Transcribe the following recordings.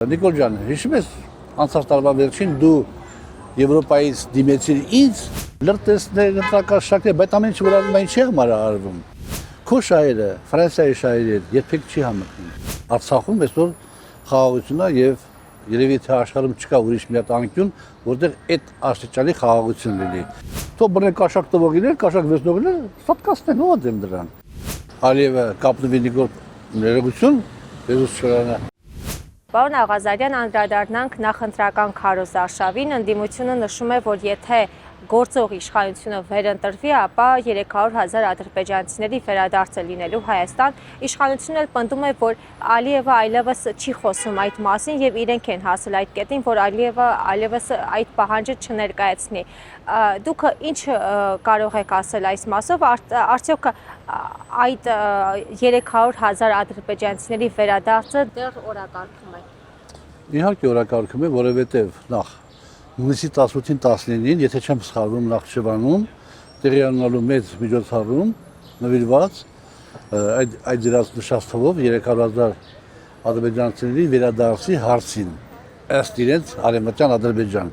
Նիկոլ ջան, հիշում ես անցած տարվա վերջին դու Եվրոպայից դիմեցիր ինձ լրտեսներ, ընտրակաշարքներ, բայց ամեն ինչ որ այն չի համար արվում։ Քո շահերը, Ֆրանսիայի շահերը երբեք չի համընկնում։ Արցախում այսօր խաղաղությունն է եւ երևի թե աշխարհում չկա ուրիշ մի հատ անկյուն, որտեղ այդ աստիճանի խաղաղություն լինի։ Թող բռնեն կաշակ տվողիներ, կաշակ վեզնողիներ, սատկացնեն ո՞վ դեմ դրան։ Ալիևը կապնվի Նիկոլ ներողություն, Բերուսչարանը։ Պարոն Աղազարյան, անդրադառնանք նախընտրական քարոզարշավին, ընդդիմությունը նշում է, որ եթե գործող իշխանությունը վերընտրվի, ապա 300,000 ադրբեջանցիների վերադարձը լինելու Հայաստան, իշխանությունն էլ պնդում է, որ Ալիևը այլևս չի խոսում այդ մասին եւ իրենք են հասել այդ կետին, որ Ալիևը այլևս այդ պահանջը չներկայացնի։ Դուք ինչ կարող եք ասել այս մասով, արդյոք այդ 300,000 ադրբեջանցիների վերադարձը դեռ օրակարգում է։ Իհարկե օրակարգում է, որովհետև նախ հունիսի 18-ին 19-ին, եթե չեմ սխալվում, Նախճեվանում տեղի ունենալու մեծ միջոցառում նվիրված այդ դրած նշած թվով 300,000 ադրբեջանցիների վերադարձի հարցին, ըստ իրենց Արևմտյան Ադրբեջան։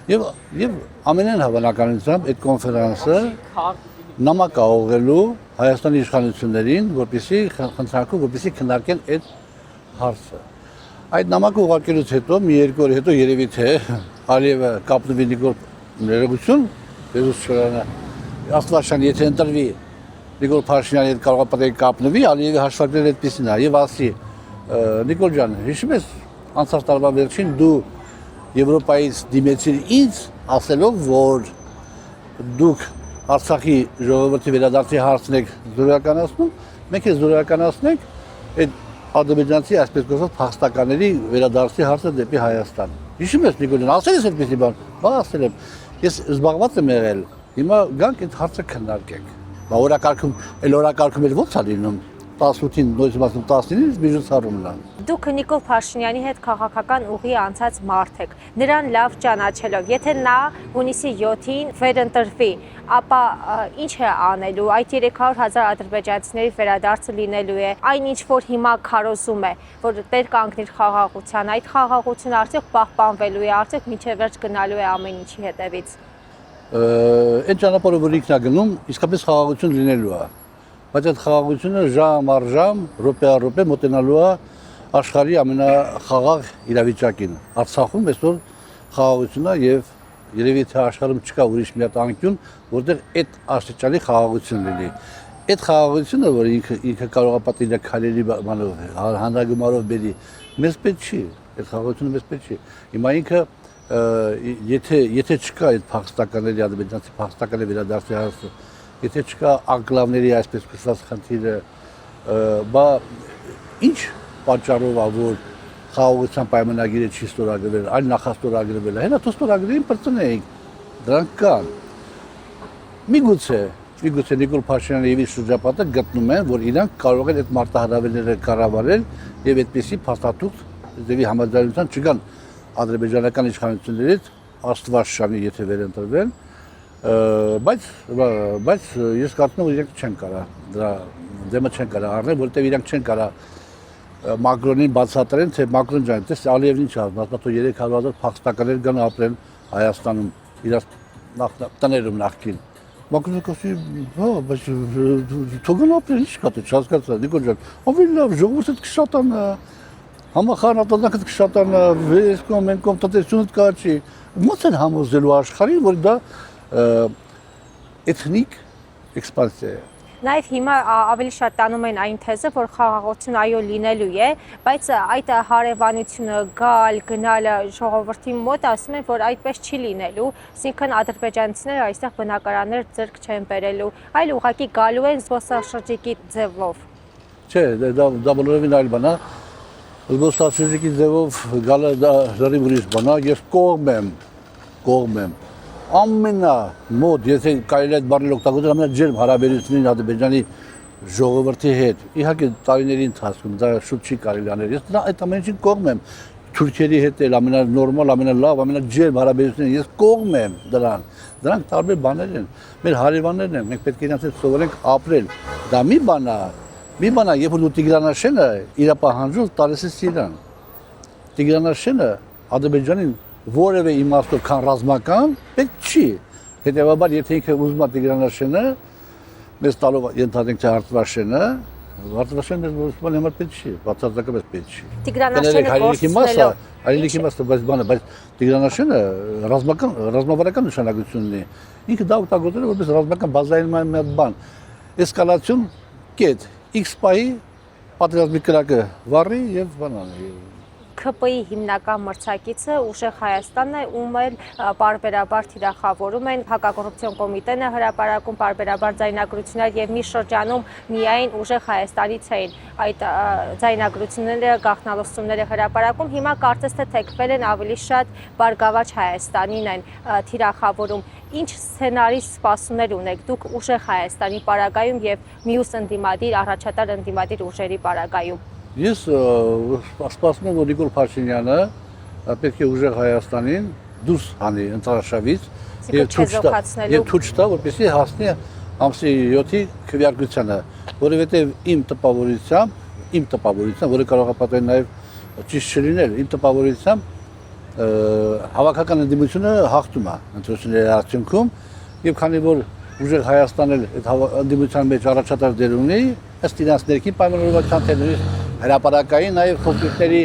Եվ ամենայն հավանականությամբ այդ կոնֆերանսը նամակ է ուղղելու Հայաստանի իշխանություններին, որպեսզի խնդրանքով, որպեսզի քննարկեն այդ հարցը։ Այդ նամակը ուղարկելուց հետո, մի երկու օր հետո երևի թե Ալիևը կապնվի Նիկոլ ներողություն, Բերուսչարանը, Աստվածաշան, եթե ընտրվի Նիկոլ Փաշինյանի հետ կարող է պետք կապնվի, Ալիևի հաշվարկները այդպեսին է եւ ասի Նիկոլ ջան, հիշում ես անցած տարվա վերջին դու Եվրոպայից դիմեցիր ինձ, ասելով որ դուք Արցախի ժողովրդի վերադարձի հարցն եք զորականացնում, մենք էլ զորականացնենք այդ ադրբեջանցի այսպես կոչված փախստականների վերադարձի հարցը դեպի Հայաստան։ Հիշում ես Նիկոլ ջան, ասել ես այդպեսի բան, բա ասել եմ։ Ես զբաղված եմ եղել։ Հիմա գանք այդ հարցը քննարկենք։ Բա օրակարգում էլ ո՞նց է լինում։ 18-ին, նույնիսկ 19-ին միջոցառումն է։ Դուք Նիկոլ Փաշինյանի հետ քաղաքական ուղի անցած մարդ եք։ Նրան լավ ճանաչելով, եթե նա հունիսի 7-ին վերընտրվի, ապա ինչ է անելու։ Այդ 300,000 ադրբեջանցիների վերադարձը լինելու է։ Այն ինչ որ հիմա քարոզում է, որ տեր կանգնիր խաղաղության, այդ խաղաղությունը արդյոք պահպանվելու է, արդյոք մինչև վերջ գնալու է ամեն ինչի հետևից։ Այդ ճանապարհը որ ինքն է գնում, իսկապես խաղաղություն լինելու է։ Բայց այդ խաղաղությունը ժամ առ ժամ, րոպե առ րոպե մոտենալու է աշխարհի ամենախաղաղ իրավիճակին։ Արցախում այսօր խաղաղությունն է եւ երևի թե աշխարհում չկա ուրիշ մի հատ անկյուն, որտեղ այդ աստիճանի խաղաղություն լինի։ Այդ խաղաղությունը, որ ինքը կարող է պատիժը քայլերի բանով, հանրագումարով բերի, մեզ պետք չի։ Այդ խաղաղությունը մեզ պետք չի։ Հիմա ինքը եթե չկա այդ փախստականների ադրբեջանցի փախստականների վերադարձի հարցը, եթե չկա անկլավների այսպես կոչված խնդիրը, բա ինչ պատճառով է որ խաղաղության պայմանագիրը չի ստորագրվել, այլ նախաստորագրվել է։ Հենա թող ստորագրին բրցնենք, դրանք կան։ Միգուցե Նիկոլ Փաշինյանը եւ իր շրջապատը գտնում են, որ իրանք կարող են այդ մարտահրավերները կառավարել եւ այդպեսի փաստաթուղթ դեպի համաձայնության չգան ադրբեջանական իշխանություններից Աստվածաշանի եթե վերընտրվեն, բայց ես կարծում եմ իրենք չեն կարա դրա դեմը չեն կարա առնել, որովհետև իրենք չեն կարա Մակրոնին բացատրեն, թե Մակրոն ջան, դες Ալիևն ինչ ասում, ասում է 300,000 փախստականներ գան ապրեն Հայաստանում, իրաց տներում նախքին։ Մակրոնը ասում, հա, բայց թողն ապրեն, ինչ կա դե չհասկացա, Նիկոլ ջան, ավելի լավ ժողովուրդը կշատանա, համախառնատանքը կշատանա, վեսկոմ, մենկոմ տնտեսությունը կաճի։ Ո՞նց են համոզելու աշխարհին, որ դա էթնիկ էքսպանսիա է։ Նաև հիմա ավելի շատ տանում են այն թեզը, որ խաղաղություն այո լինելու է, բայց այդ հարևանությունը գալ, գնալը ժողովրդի մոտ ասում են, որ այդպես չի լինելու, այսինքն ադրբեջանցիները այստեղ բնակարաններ ձեռք չեն բերելու, այլ ուղղակի գալու են զբոսաշրջիկի ձևով։ Չէ, դա բոլորովին այլ բան է։ Զբոսաշրջիկի ձևով գալը դա լրիվ ուրիշ բան է, ես կողմ եմ։ Ամենամոտ, եթե կարելի է այդ բառը օգտագործել, ամենաջերմ հարաբերությունին Ադրբեջանի ժողովրդի հետ։ Իհարկե տարիների ընթացքում դա շուտ չի կարելի անել։ Ես այդ ամեն ինչին կողմ եմ։ Թուրքիերի հետ էլ ամենանորմալ, ամենալավ, ամենաջերմ հարաբերությունին ես կողմ եմ դրան։ Դրանք տարբեր բաներ են։ Մեր հարևաններն են, մենք պետք է իրենց հետ սովորենք ապրել։ Դա մի բան է, երբ որ դու Տիգրանաշենը իր պահանջով տալիս ես իրան։ Տիգրանաշենը Ադրբեջանին որևէ իմաստով քան ռազմական պետք չի։ Հետևաբար եթե ինքը ուզում է Տիգրանաշենը մեզ տալով ենթադրենք թե Արտվաշենը որ համար պետք չի, բացարձակապես պետք չի։ Տիգրանաշենը հայրենիքի մասը, բայց Տիգրանաշենը ռազմավարական նշանակություն ունի։ Ինքը դա օգտագործել է որպես ռազմական բազային մի բան։ Էսկալացիոն կետ, X պահի պատերազմի կրակը վառի եւ բանանի։ ՔՊ-ի հիմնական մրցակիցը Ուժեղ Հայաստանն է, ում էլ պարբերաբար թիրախավորում են հակակոռուպցիոն կոմիտեն է հրապարակում պարբերաբար ձայնագրություններ եւ մի շրջանում միայն Ուժեղ Հայաստանից էին այդ ձայնագրությունները գաղտնալուծումները հրապարակում։ Հիմա կարծես թե թեքվել են ավելի շատ Բարգավաճ Հայաստանին են թիրախավորում։ Ինչ սցենարի սպասումներ ունեք դուք Ուժեղ Հայաստանի պարագայում եւ մյուս ընդդիմադիր առաջատար ընդդիմադիր ուժերի պարագայում։ Ես սպասում եմ, որ Նիկոլ Փաշինյանը պետք է Ուժեղ Հայաստանին դուրս հանի ընտրաշավից եւ ցույց տա, որպեսզի հասնի ամսի 7-ի քվեարկությանը, որովհետեւ իմ տպավորությամբ, որը կարող է պատահել նաեւ ճիշտ չլինել, իմ տպավորությամբ հավաքական ընդդիմությունը հաղթում է ընտրությունների արդյունքում եւ քանի որ Ուժեղ Հայաստանն էլ այդ ընդդիմության մեջ առաջատար դեր ունի, ըստ իրենց ներքին պայմանավորվածության թե հրապարակային նաև կոնֆլիկտների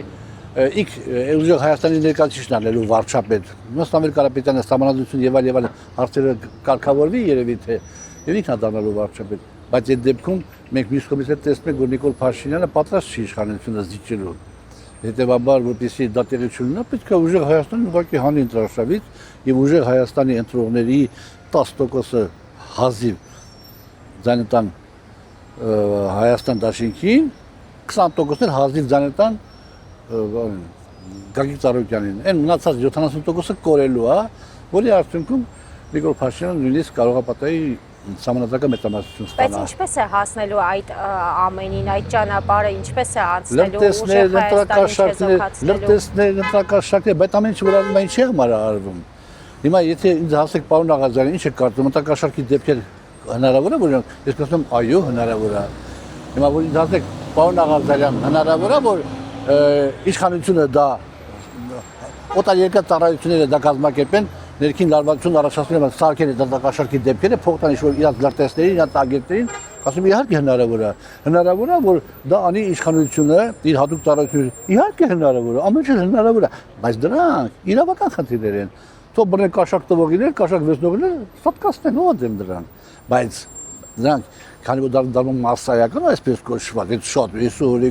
Ուժեղ Հայաստանի ներկայացուցիչն ալելու վարչապետ Նստամիր Կարապետյանը սահմանադրություն եւ այլ հարցերը կարգավորվի երևի թե եւ ինքն դառնալու վարչապետ, բայց այդ դեպքում մենք մյուս կողմից տեսնում ենք որ Նիկոլ Փաշինյանը պատրաստ չի իշխանությունը զիջելու։ Հետևաբար որպեսզի դա տեղի չունենա, պետք է Ուժեղ Հայաստանին ուղղակի հանի ընտրաշավից եւ Ուժեղ Հայաստանի ընտրողների 10%-ը հազիվ ձայն տան Հայաստան դաշինքին 20%-ն հազիվ ձայն տան Գագիկ Ծառուկյանին։ Այն մնացած 70%-ը կորելու է, որի արդյունքում Նիկոլ Փաշինյանը նույնիսկ կարող է պատահի սահմանադրական մեծամասնություն ստանալ։ Բայց ինչպես է հասնելու այդ ամենին, այդ ճանապարհը ինչպես է անցնելու Ուժեղ Հայաստանի լրտեսներ, ընտրակաշարքներ, բայց ամեն ինչ որ արվում է ինչ եղմար արվում։ Հիմա եթե ինձ հասեք պարոն Աղազարյան, ինչ է կարծում, ընտրակաշարքի դեպքեր հնարավոր է որ ես ասում այո հնարավոր է։ Հիմա որ ինձ հասեք պարոն Աղազարյան, հնարավոր է որ իշխանությունը դա օտարերկրյա ծառայությունները դա կազմակերպեն ներքին լարվածություն առաջացնելու սարքել է դատակաշարքի դեպքերը փոխտան ինչ-որ իրաց լրտեսներին, իրաց ագետներին, ասում իհարկե հնարավոր է, որ դա անի իշխանությունը իր հատուկ ծառայությունը, իհարկե հնարավոր է, ամեն ինչ հնարավոր է, բայց դրանք իրավական խնդիրներ են, թող բռնեն կաշառք տվողիներ, կաշառք վեզնողներ, ստկացնեն ո՞դ են դրան, բայց դրանք քանի որ դառնում մասսայական, այսպես կոչված, այդ շատ այսօր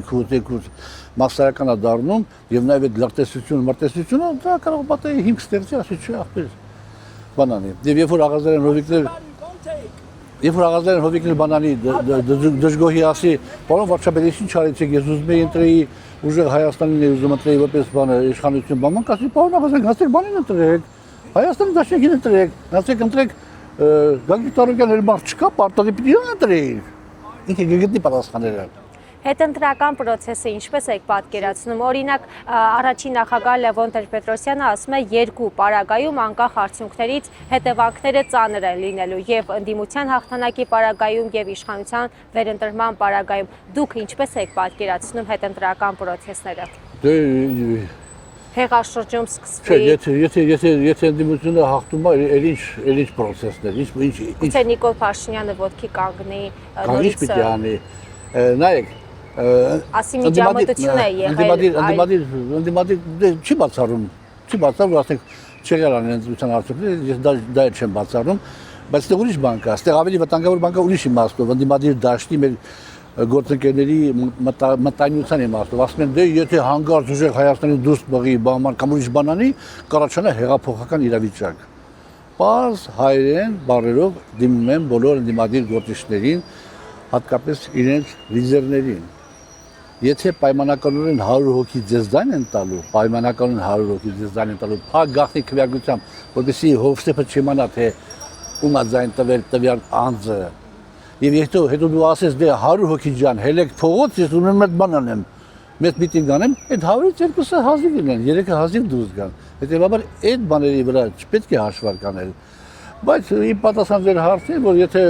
մասսայական է դառնում եւ նաեւ այդ լրտեսությունը դա կարող է պատահի հիմք ստեղծի, ասի չի ախպեր բանանի։ Եվ երբ որ Աղազարյան Հովիկներ բանանի դժգոհի ասի, պարոն վարչապետ, ինչ արեցիք, ես ուզում եի ընտրեի Ուժեղ Հայաստանին էի ուզում ընտրեի որպես բան իշխանություն, բան կասի, պարոն Աղազարյան, գացեք բանին ընտրեք, Հայաստանի դաշնակին ընտրեք, գացեք ընտրեք Գագիկ Ծառուկյան մարդ չկա, պարտադիր պիտի ընտրեի։ Ինքը գտնի պատասխանները։ Հետընտրական process-ը ինչպես եք պատկերացնում։ Օրինակ, առաջին նախագահ Լևոն Տեր-Պետրոսյանը ասում է երկու պարագայում անկախ արդյունքներից հետևանքները ծանր են լինելու եւ ընդդիմության հաղթանակի պարագայում եւ իշխանության վերընտրման պարագայում։ Դուք ինչպես եք պատկերացնում հետընտրական process-ները։ Հեղաշրջում սկսվի։ Եթե ընդդիմությունը հաղթում է, էլ ինչ process-ներ, ինչ Գուցե Նիկոլ Փաշինյանը ոտքի կանգնի նորից պիտի անի։ Նայեք ասի միջամտություն է եղել ընդդիմադիր չի բացառում ասենք չեղել ընդդիմության արդյունքները ես դա չեմ բացառում բայց այստեղ ուրիշ բան կա այստեղ ավելի վտանգավոր բան կա ուրիշ իմաստով ընդդիմադիր դաշտի մեր գործընկերների մտայնության իմաստով ասում են դե եթե հանգարց Ուժեղ Հայաստանի դուրս բղի բաման կամ ուրիշ բանանի կառաջանա հեղափոխական իրավիճակ պարզ հայերեն բառերով դիմում են բոլոր ընդդիմադիր գործիչներին հատկապես իրենց լիդերներին Եթե պայմանականորեն 100 հոգի ձեզ ձայն են տալու, պայմանականորեն 100 հոգի ձեզ ձայն են տալու, փակ գաղտնի քվեարկությամբ, որպեսզի Հովսեփը չիմանա թե ում է ձայն տվել տվյալ անձը։ Եվ հետո դու ասես դե 100 հոգի ջան, հելեք փողոց, ես ունեմ այդ բան անեմ։ Մեծ միտինգ անեմ, այդ 100-ից երկուսը հազիվ լինեն, երեքը հազիվ դուրս գան։ Հետևաբար այդ բաների վրա չպետք է հաշվարկ անել։ Բայց իմ պատասխան ձեր հարցին, որ եթե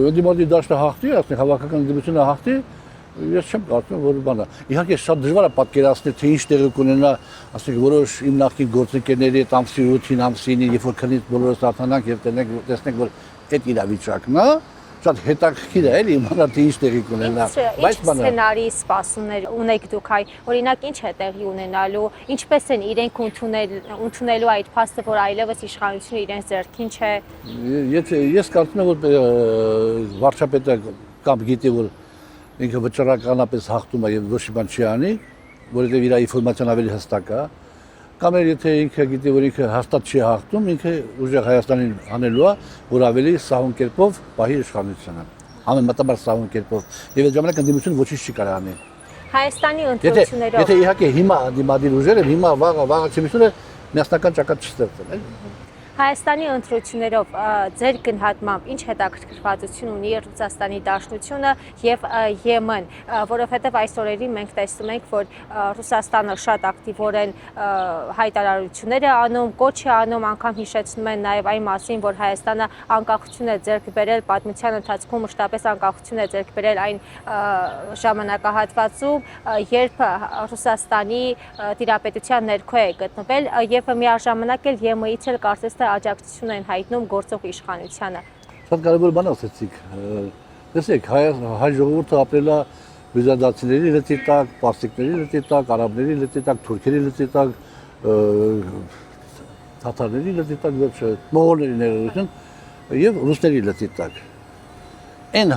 ընդդիմադիր դաշտը հաղթի, ասենք հավաքական ընդդիմությունը հաղթի, Ես չեմ կարծում, որ բանը։ Իհարկե շատ դժվար է պատկերացնել, թե ինչ տեղի կունենա, ասենք որոշ իմ նախկին գործընկերների հետ ամսի 8-ին, ամսին, երբ որ քնից բոլորս արթնանանք եւ տեսնենք, որ այդ իրավիճակն է, շատ հետաքրքիր է էլի իմանալ թե ինչ տեղի կունենա։ Բայց բանը սցենարի սպասումներ ունեք դուք այ, օրինակ ինչ է տեղի ունենալու, ինչպես են իրենք ընդունելու այդ փաստը, որ այլևս իշխանությունը իրենց ձեռքին չէ։ Եթե ես կարծում եմ, որ վարչապետը կամ գիտի, որ ինքը վճռականապես հաղթում է եւ ոչ մի բան չի անի, որովհետեւ իր ինֆորմացիան ավելի հստակ է, կամ եթե ինքը գիտի, որ ինքը հաստատ չի հաղթում, ինքը ուժեղ Հայաստանին անելու է, որ ավելի սահուն կերպով պահի իշխանությունը, համեմատաբար սահուն կերպով, եւ այդ ժամանակ ընդդիմությունը ոչինչ չի կարող անել։ Հայաստանի ընտրություններով Եթե իհարկե հիմա դիմադիր ուժերը հիմա վաղը չմիսուրը միասնական ճակատ չստեղծեն, էլի։ Հայաստանի ընտրություններով ձեր գնահատմամբ ինչ հետաքրքրվածություն ունի Ռուսաստանի Դաշնությունը եւ ԵՄ-ն, որովհետեւ այս օրերին մենք տեսնում ենք, որ Ռուսաստանը շատ ակտիվորեն հայտարարություններ է անում, կոչ է անում, անգամ հիշեցնում են նաեւ այն մասին, որ Հայաստանը անկախություն է ձեռք բերել պատմության ընթացքում, մշտապես անկախություն է ձեռք բերել այն ժամանակահատվածում, երբ Ռուսաստանի տիրապետության ներքո է գտնվել եւ միաժամանակ էլ ԵՄ-ից էլ կարծես թե աջակցություն են հայտնում գործող իշխանությանը։ Շատ կարևոր բան ասեցիք։ Տեսեք, հայ ժողովուրդը ապրել է բյուզանդացիների լծի տակ, պարսիկների լծի տակ, արաբների լծի տակ, թուրքերի լծի տակ, թաթարների լծի տակ, մողոլների ներողություն եւ ռուսների լծի տակ։ Այն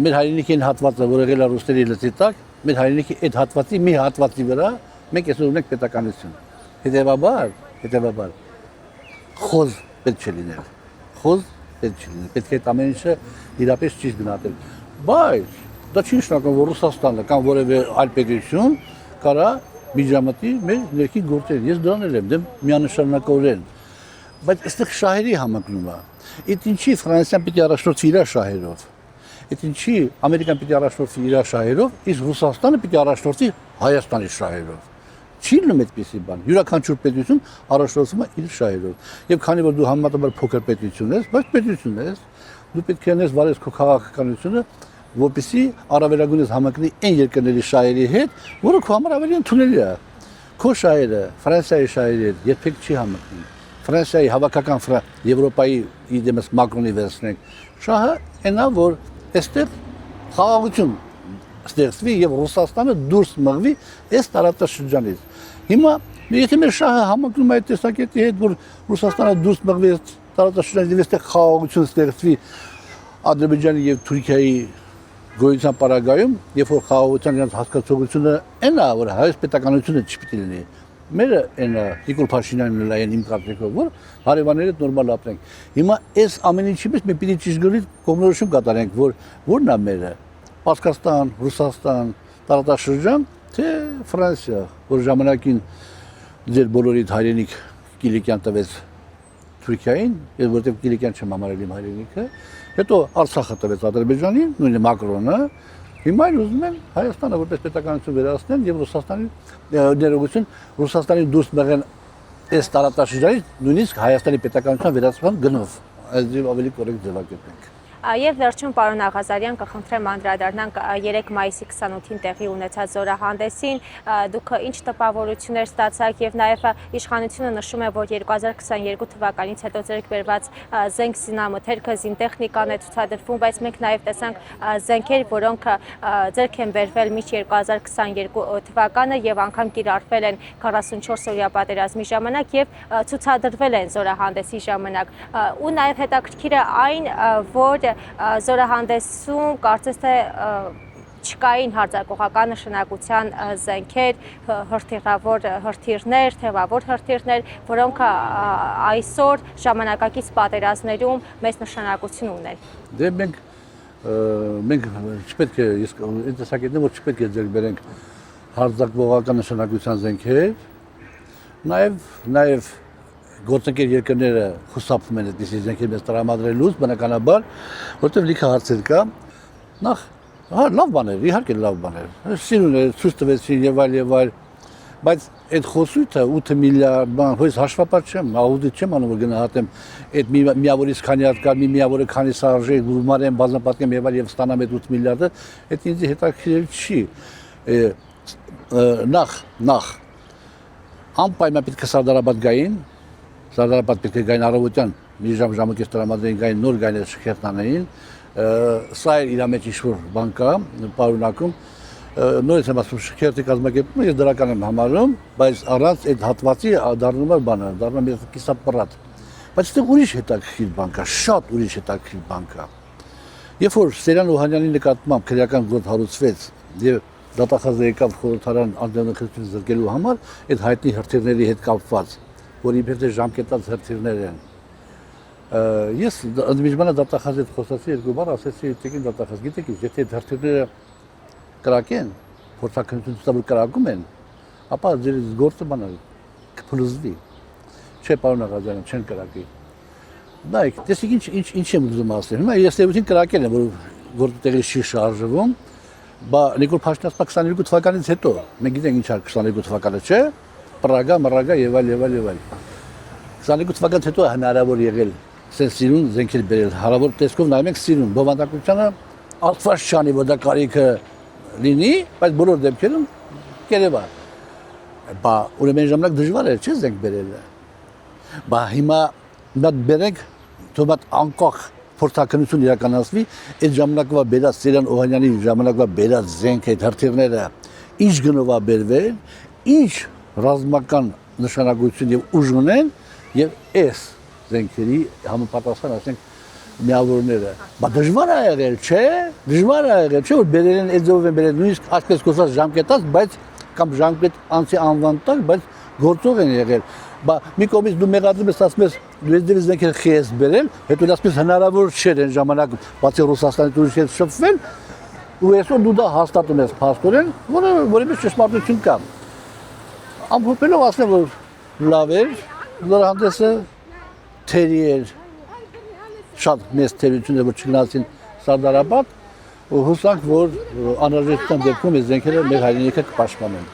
մեր հայրենիքի հատվածը, որ եղել է ռուսների լծի տակ, մեր հայրենիքի այդ հատվածի մի հատվածի վրա մենք այսօր ունենք պետականություն։ Հետևաբար խոզ պետք չէ լինել, խոզ պետք չէ լինել, պետք է ամեն ինչը իրապես ճիշտ գնահատել, բայց դա չի նշանակում, որ Ռուսաստանը կամ որևէ այլ պետություն կարա միջամտի մեր ներքին գործերին, ես դրան եմ դեմ միանշանակորեն, բայց այստեղ շահերի համընկնում է, այդ ինչի Ֆրանսիան պիտի առաջնորդվի իր շահերով, այդ ինչի Ամերիկան պիտի առաջնորդվի իր շահերով, իսկ Ռուսաստանը պիտի առաջնորդվի Հայաստանի շահերով։ Չի լինում այդպիսի բան։ Յուրաքանչյուր պետություն առաջնորդվում է իր շահերով։ Եվ քանի որ դու համեմատաբար փոքր պետություն ես, բայց պետություն ես, դու պետք է անես վարես քո քաղաքականությունը, որպեսզի առավելագույնս համընկնի այն երկրների շահերի հետ, որը քո համար ավելի ընդունելի է։ Քո շահերը Ֆրանսիայի շահերի հետ երբեք չի համընկնի։ Ֆրանսիայի հավաքական Եվրոպայի իդեմս Մակրոնի վերցնենք։ Շահը այնա, որ այստեղ խաղաղություն ստեղծվի եւ Ռուսաստանը դուրս մղվի այս տարածաշրջանից։ Հիմա եթե մեր շահը համընկնում է այդ տեսակետի հետ, որ Ռուսաստանը դուրս մղվի այս տարածաշրջանից եւ այստեղ խաղաղություն ստեղծվի Ադրբեջանի եւ Թուրքիայի գոյության պարագայում, երբ որ խաղաղության իրենց հասկացողությունը այնա, որ հայոց պետականությունը չպիտի լինի։ Մերը այնա Նիկոլ Փաշինյանն էլ այն իմ կարծիքով, որ հարևանները նորմալ ապրենք։ Հիմա այս ամեն ինչի մեջ մենք պիտի ճիշտ գրի կողմնորոշում կատարենք, որ որն է մերը Պարսկաստան, Ռուսաստան, տարածաշրջան, թե Ֆրանսիա, որ ժամանակին ձեր բոլորիդ հայրենիք Կիլիկյան տվեց Թուրքիային, եւ որտեղ Կիլիկյան չեմ համարել իմ հայրենիքը, հետո Արցախը տվեց Ադրբեջանին, նույնը Մակրոնը, հիմա ուզում են Հայաստանը որպես պետականություն վերացնեն եւ Ռուսաստանի ներողություն Ռուսաստանի դուրս մղեն այս տարածաշրջանից, նույնիսկ Հայաստանի պետականության վերացման գնով, այսինքն ավելի կորեկտ ձևակերպենք։ Եվ վերջում պարոն Աղազարյան կխնդրեմ անդրադառնանք 3 մայիսի 28-ին տեղի ունեցած զորահանդեսին, դուք ինչ տպավորություններ ստացաք եւ նաեւ իշխանությունը նշում է, որ 2022 թվականից հետո ձեռք բերված զենք զինամթերքը զինտեխնիկան է ցուցադրվում, բայց մենք նաեւ տեսանք զենքեր, որոնք ձեռք են բերվել մինչ 2022 թվականը եւ անգամ կիրառվել են 44-օրյա պատերազմի ժամանակ եւ ցուցադրվել են զորահանդեսի ժամանակ։ Ու նաեւ հետաքրքիր է այն, որ զորահանդեսում կարծես թե չկային հարձակողական նշանակության զենքեր, հրթիռավոր հրթիռներ, թևավոր հրթիռներ, որոնք այսօր ժամանակակից պատերազմներում մեծ նշանակություն ունեն։ Դե մենք չպետք է տեսակետներ, որ չպետք է ձեռք բերենք հարձակողական նշանակության զենքեր, նաև գործընկեր երկրները խուսափում են այդպիսի զենքեր մեզ տրամադրելուց, բնականաբար, որտեղ լիքը հարցեր կա, նախ լավ բաներ, իհարկե լավ բաներ, սիրուն է, ցույց տվեցին եւ այլ, բայց այդ խոսույթը 8 միլիարդ բան, հույս հաշվապատ չեմ, աուդիտ չեմ անում, որ գնահատեմ այդ միավորից քանի հատ կար, միավորը քանի սարժե, գումարեմ, բազմապատկեմ եւ այլ եւ ստանամ այդ 8 միլիարդը, այդ ինձ հետաքրքիր չի։ Նախ անպայման պետք է Սարդարապատ գային, Սարդարապատ պետք է գային առավոտյան, մի ժամկես տրամադրեն գային, նոր գային շքերտանային, սա էլ իր մեջ ինչ-որ բան կա, պարունակում, նորից եմ ասում շքերտի կազմակերպումը ես դրական եմ համարում, բայց առանց այդ հատվածի դառնում է բանը, դառնում է կիսապռատ։ Բայց այստեղ ուրիշ հետաքրքիր բան կա, շատ ուրիշ հետաքրքիր բան կա։ Երբ որ Սերյան Օհանյանի նկատմամբ քրեական գործ հարուցվեց եւ դատախազը եկավ խորհրդարան անդրանախստություն զրկելու համար, այդ հայտնի հրթիռների հետ կապված, որ իբրև ժամկետած հրթիռներ են։ Ես ընդմիջմանը դատախազի հետ խոսացի երկու բառ, ասեցի տիկին դատախազ, գիտեք, եթե այդ հրթիռները կրակեն, փորձակնություն ստաբլ կրակում են, ապա ձեր գործը բանալ կփլուզվի։ Չէ, պարոն Աղաջյան, չեն կրակի։ Նայեք, տեսեք ինչ եմ ուզում ասել։ Հիմա ես երևույթին կրակել եմ, որ գործը տեղի չի շարժվում, բա Նիկոլ Փաշինյանը 22 թվականից հետո, մենք գիտենք ինչ ար 22 թվականը, չէ՞, Պրագա, Մռագա եւ այլ։ 22 թվականից հետո հնարավոր եղել սենց սիրուն զենքեր բերել, հարավոր տեսքով նայում ենք սիրուն, բովանդակությանը աստված չանի, որ դա կարիքը լինի, բայց բոլոր դեպքերում կերևա։ Բա ուրեմն ժամանակ դժվար էր, չէ՞ զենք բերելը։ Բա հիմա նա բերենք, թող անկախ փորձակնություն իրականացվի, այդ ժամանակվա բերած Սերյան Օհանյանի ժամանակվա բերած զենքը, այդ հրթիռները ինչ գնով է բերվել, ինչ ռազմական նշանակություն եւ ուժ ունեն եւ այս զենքերի համապատասխան ասենք միավորները։ Բա դժվար է եղել, չէ՞, դժվար է եղել, չէ՞ որ բերել են այդ ձևով են բերել, նույնիսկ այսպես կոչված ժամկետած, բայց կամ ժամկետ անցի անվան տակ, բայց գործող են եղել։ Բա մի կողմից դու մեղադրում ես, ասում ես դու ես դեպի զենքեր խես բերել, հետո ասում ես հնարավոր չէր այն ժամանակ բացի Ռուսաստանից ուրիշ հետ շփվել, ու այսօր դու դա հաստատում ես փաստորեն, որը ճշմարտություն կա։ Ամփոփելով ասեմ, որ լավ էր, դրա հանդեսը թերի էր, շատ մեծ թերություն է, որ չգնացին Սարդարապատ, ու հուսանք, որ անհրաժեշտության դեպքում այս զենքերը մեր հայրենիքը կպաշտպանեն։